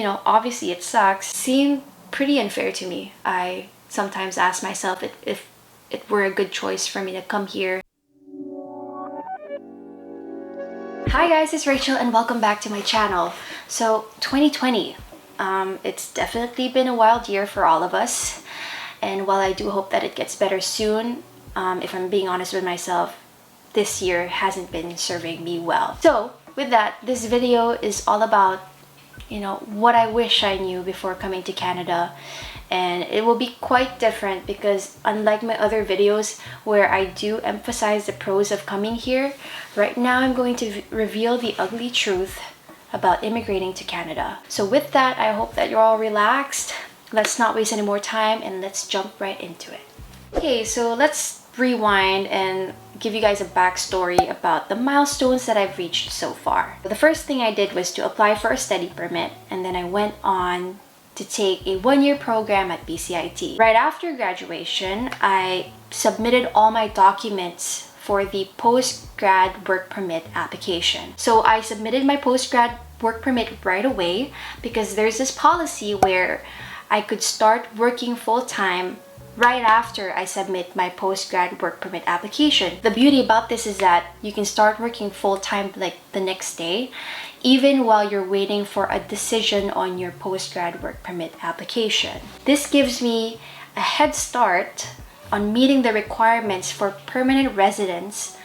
obviously it sucks, seemed pretty unfair to me. I sometimes ask myself if it were a good choice for me to come here. Hi guys, it's Rachel and welcome back to my channel. So 2020, it's definitely been a wild year for all of us. And while I do hope that it gets better soon, if I'm being honest with myself, this year hasn't been serving me well. So with that, this video is all about, what I wish I knew before coming to Canada. And it will be quite different because unlike my other videos where I do emphasize the pros of coming here, right now I'm going to reveal the ugly truth about immigrating to Canada. So with that, I hope that you're all relaxed. Let's not waste any more time and let's jump right into it. Okay, so let's rewind and give you guys a backstory about the milestones that I've reached so far. The first thing I did was to apply for a study permit, and then I went on to take a one-year program at BCIT. Right after graduation, I submitted all my documents for the post-grad work permit application. So I submitted my post-grad work permit right away because there's this policy where I could start working full-time right after I submit my post-grad work permit application. The beauty about this is that you can start working full-time like the next day, even while you're waiting for a decision on your post-grad work permit application. This gives me a head start on meeting the requirements for permanent residence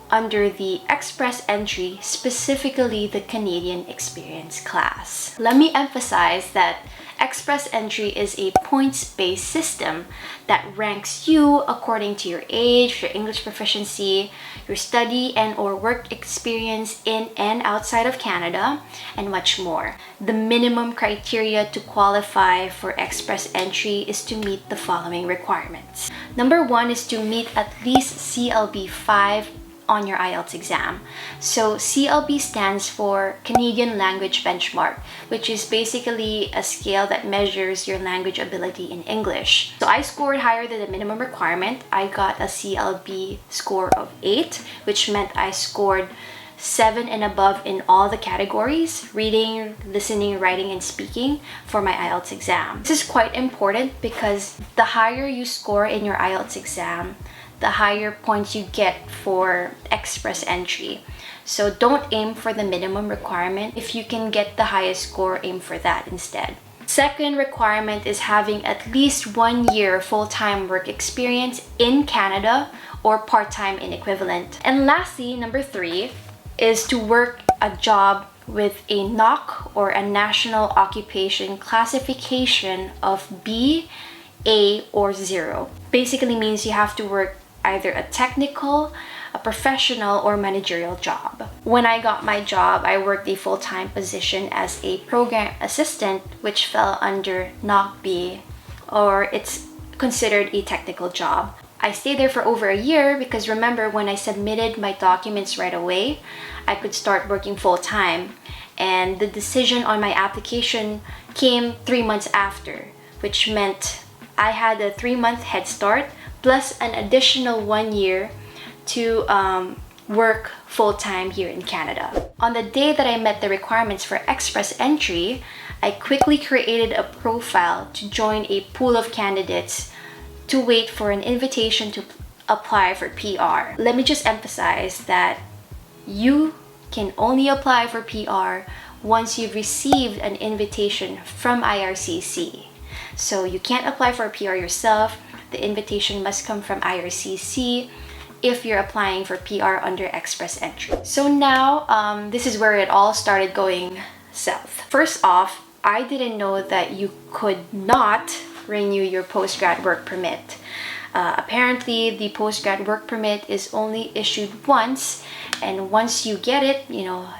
under the Express Entry, specifically the Canadian Experience class. Let me emphasize that Express Entry is a points-based system that ranks you according to your age, your English proficiency, your study and or work experience in and outside of Canada, and much more. The minimum criteria to qualify for Express Entry is to meet the following requirements. Number one is to meet at least CLB 5 on your IELTS exam. So CLB stands for Canadian Language Benchmark, which is basically a scale that measures your language ability in English. So I scored higher than the minimum requirement. I got a CLB score of 8, which meant I scored 7 and above in all the categories: reading, listening, writing, and speaking for my IELTS exam. This is quite important because the higher you score in your IELTS exam, the higher points you get for Express Entry. So don't aim for the minimum requirement. If you can get the highest score, aim for that instead. Second requirement is having at least 1 year full-time work experience in Canada or part-time in equivalent. And lastly, number 3 is to work a job with a NOC or a National Occupation classification of B, A, or 0. Basically means you have to work either a technical, a professional, or managerial job. When I got my job, I worked a full-time position as a program assistant, which fell under NOC B, or it's considered a technical job. I stayed there for over a year because remember, when I submitted my documents right away, I could start working full-time, and the decision on my application came 3 months after, which meant I had a 3-month head start plus an additional 1 year to work full-time here in Canada. On the day that I met the requirements for Express Entry, I quickly created a profile to join a pool of candidates to wait for an invitation to apply for PR. Let me just emphasize that you can only apply for PR once you've received an invitation from IRCC. So you can't apply for a PR yourself. The invitation must come from IRCC if you're applying for PR under Express Entry. So now, this is where it all started going south. First off, I didn't know that you could not renew your post-grad work permit. Apparently, the post-grad work permit is only issued once, and once you get it,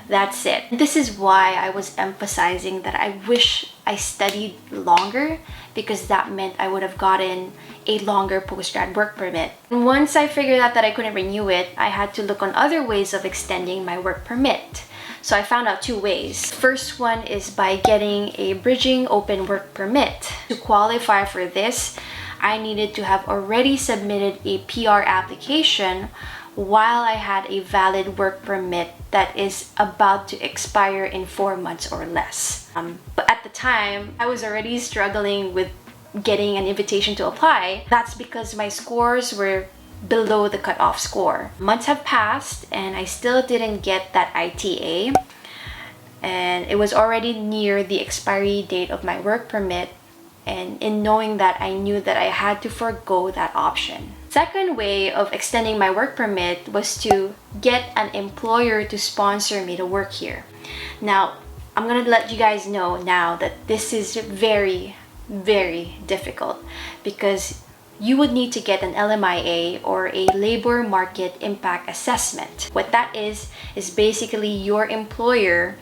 that's it. This is why I was emphasizing that I wish I studied longer, because that meant I would have gotten a longer post-grad work permit. And once I figured out that I couldn't renew it, I had to look on other ways of extending my work permit. So I found out 2 ways. First one is by getting a bridging open work permit. To qualify for this, I needed to have already submitted a PR application while I had a valid work permit that is about to expire in 4 months or less. But at at the time, I was already struggling with getting an invitation to apply. That's because my scores were below the cutoff score. Months have passed and I still didn't get that ITA, and it was already near the expiry date of my work permit, and in knowing that, I knew that I had to forego that option. Second way of extending my work permit was to get an employer to sponsor me to work here. Now, I'm gonna let you guys know now that this is very, very difficult, because you would need to get an LMIA, or a labor market impact assessment. What that is basically your employer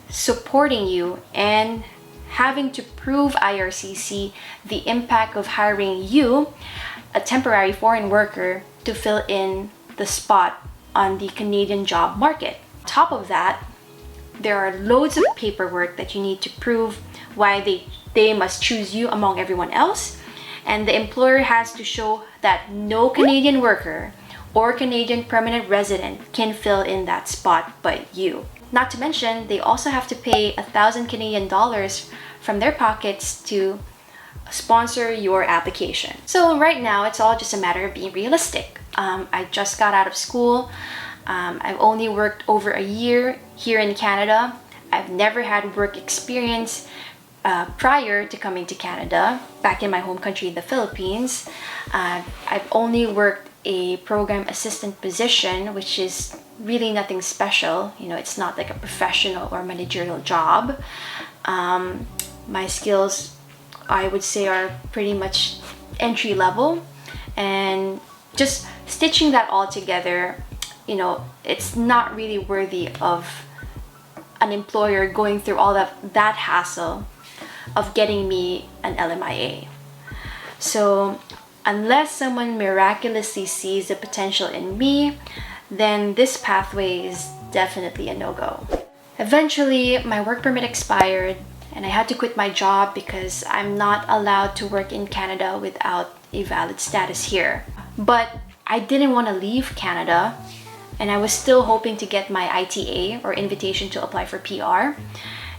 supporting you and having to prove IRCC the impact of hiring you, a temporary foreign worker, to fill in the spot on the Canadian job market. On top of that, there are loads of paperwork that you need to prove why they must choose you among everyone else, and the employer has to show that no Canadian worker or Canadian permanent resident can fill in that spot but you. Not to mention, they also have to pay 1,000 Canadian dollars from their pockets to sponsor your application. So right now, it's all just a matter of being realistic. I just got out of school. I've only worked over a year here in Canada. I've never had work experience prior to coming to Canada, back in my home country, the Philippines. I've only worked a program assistant position, which is really nothing special. You know, it's not like a professional or managerial job. My skills, I would say, are pretty much entry level, and just stitching that all together, you know, it's not really worthy of an employer going through all that hassle of getting me an LMIA. So unless someone miraculously sees the potential in me, then this pathway is definitely a no-go. Eventually, my work permit expired and I had to quit my job because I'm not allowed to work in Canada without a valid status here. But I didn't want to leave Canada, and I was still hoping to get my ITA, or invitation to apply for PR.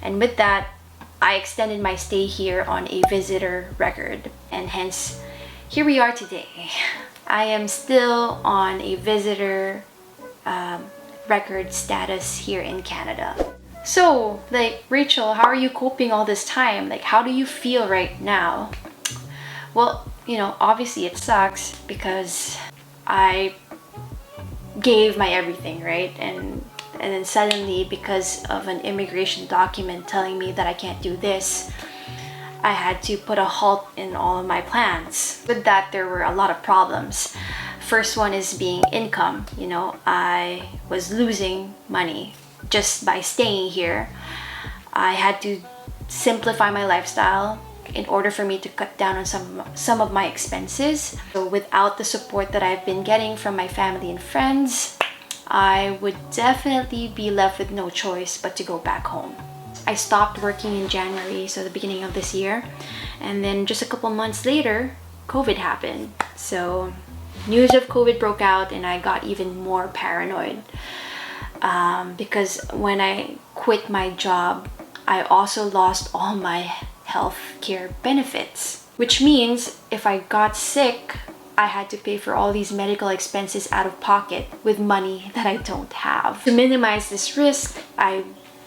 And with that, I extended my stay here on a visitor record, and hence here we are today. I am still on a visitor record status here in Canada. So, like, Rachel, how are you coping all this time? Like, how do you feel right now? Well, you know, obviously it sucks because I gave my everything, right? And then suddenly, because of an immigration document telling me that I can't do this, I had to put a halt in all of my plans. With that, there were a lot of problems. First one is being income. You know, I was losing money just by staying here. I had to simplify my lifestyle in order for me to cut down on some of my expenses. So without the support that I've been getting from my family and friends, I would definitely be left with no choice but to go back home. I stopped working in January, so the beginning of this year, and then just a couple months later, COVID happened. So news of COVID broke out and I got even more paranoid. Because when I quit my job, I also lost all my health care benefits, which means if I got sick, I had to pay for all these medical expenses out of pocket with money that I don't have. To minimize this risk, I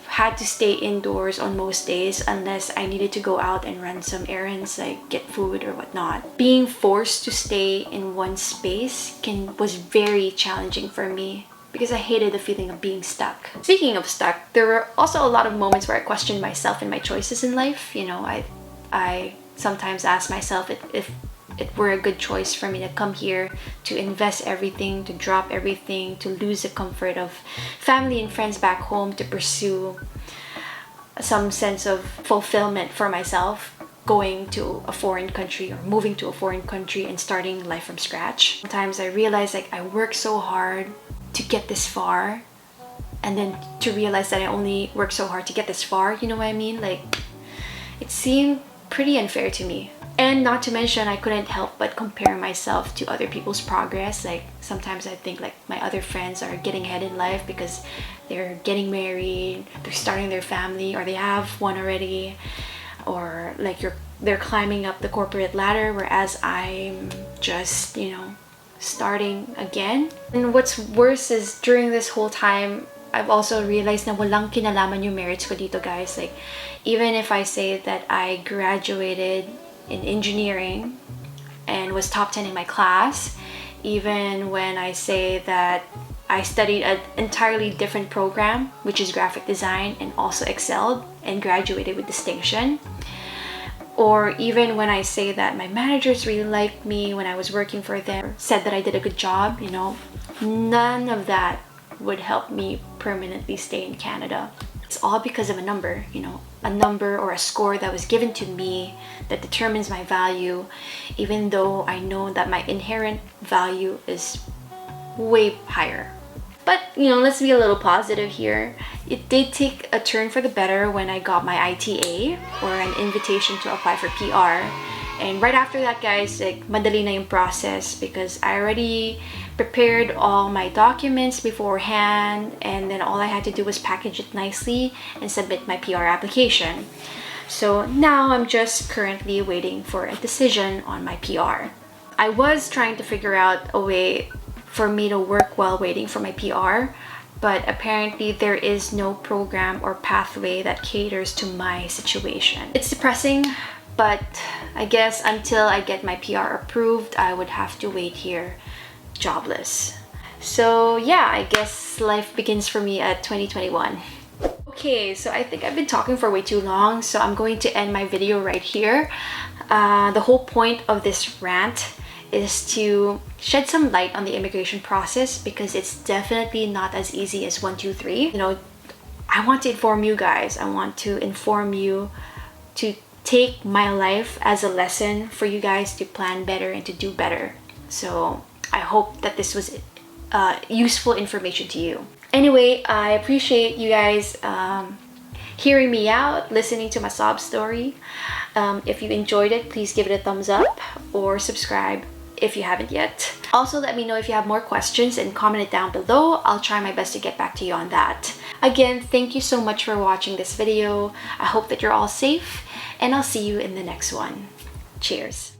had to stay indoors on most days unless I needed to go out and run some errands, like get food or whatnot. Being forced to stay in one space was very challenging for me, because I hated the feeling of being stuck. Speaking of stuck, there were also a lot of moments where I questioned myself and my choices in life. You know, I sometimes ask myself if it were a good choice for me to come here, to invest everything, to drop everything, to lose the comfort of family and friends back home, to pursue some sense of fulfillment for myself, going to a foreign country or moving to a foreign country and starting life from scratch. Sometimes I realize, like, I work so hard to get this far, and then to realize that I only worked so hard to get this far, you know what I mean? Like, it seemed pretty unfair to me. And not to mention, I couldn't help but compare myself to other people's progress. Like, sometimes I think like my other friends are getting ahead in life because they're getting married, they're starting their family, or they have one already. or like they're climbing up the corporate ladder, whereas I'm just, you know, starting again. And what's worse is during this whole time, I've also realized na walang kinalaman yung merits ko dito, guys. Like, even if I say that I graduated in engineering and was top 10 in my class, even when I say that I studied an entirely different program, which is graphic design, and also excelled and graduated with distinction, or even when I say that my managers really liked me when I was working for them, said that I did a good job, you know, none of that would help me permanently stay in Canada. It's all because of a number, you know, a number or a score that was given to me that determines my value, even though I know that my inherent value is way higher. But, you know, let's be a little positive here. It did take a turn for the better when I got my ITA, or an invitation to apply for PR. And right after that, guys, like, madali na yung process because I already prepared all my documents beforehand, and then all I had to do was package it nicely and submit my PR application. So now I'm just currently waiting for a decision on my PR. I was trying to figure out a way for me to work while waiting for my PR, but apparently there is no program or pathway that caters to my situation. It's depressing, but I guess until I get my PR approved, I would have to wait here jobless. So yeah, I guess life begins for me at 2021. Okay, so I think I've been talking for way too long, so I'm going to end my video right here. The whole point of this rant is to shed some light on the immigration process, because it's definitely not as easy as 1, 2, 3. You know, I want to inform you guys. I want to inform you to take my life as a lesson for you guys to plan better and to do better. So I hope that this was useful information to you. Anyway, I appreciate you guys hearing me out, listening to my sob story. If you enjoyed it, please give it a thumbs up or subscribe if you haven't yet. Also, let me know if you have more questions and comment it down below. I'll try my best to get back to you on that. Again, thank you so much for watching this video. I hope that you're all safe, and I'll see you in the next one. Cheers.